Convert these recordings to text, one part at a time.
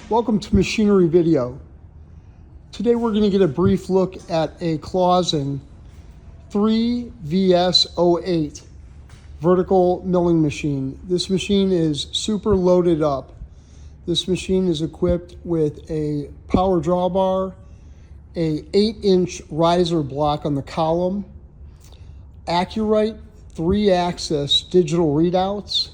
Welcome to Machinery Video. Today we're going to get a brief look at a Clausen 3VS08 vertical milling machine. This machine is super loaded up. This machine is equipped with a power drawbar, a 8-inch riser block on the column, Accurite 3-axis digital readouts,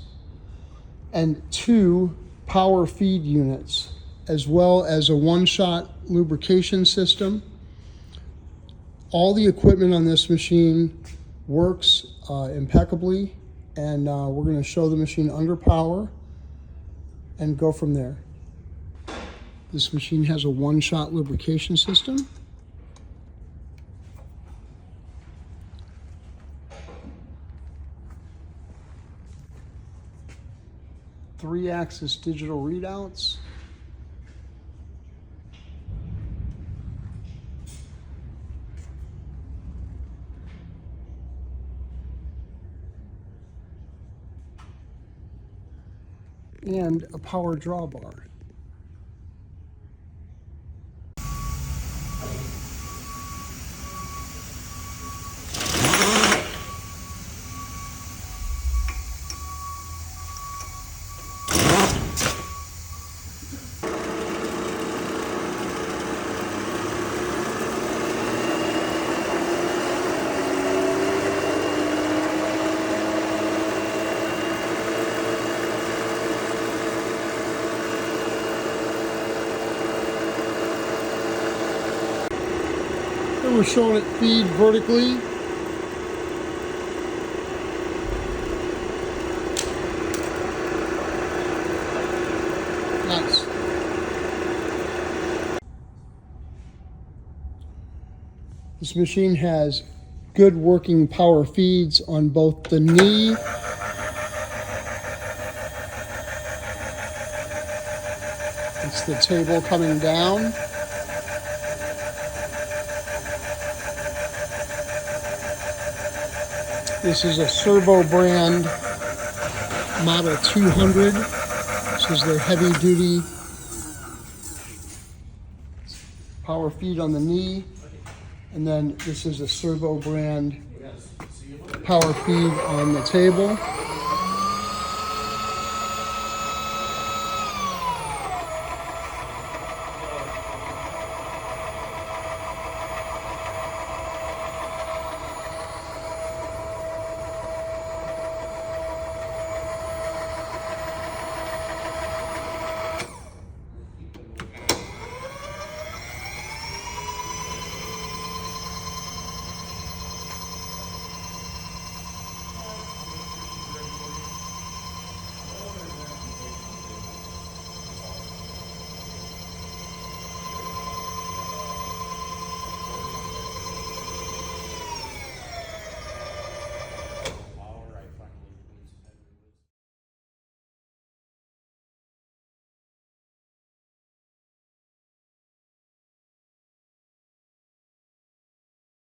and 2 power feed units, as well as a one-shot lubrication system. All the equipment on this machine works impeccably, and we're going to show the machine under power and go from there. This machine has a one-shot lubrication system. Three-axis digital readouts. And a power drawbar. We're showing it feed vertically. Nice. This machine has good working power feeds on both the knee it's the table coming down. This is a Servo brand Model 200. This is their heavy duty power feed on the knee. And then this is a Servo brand power feed on the table.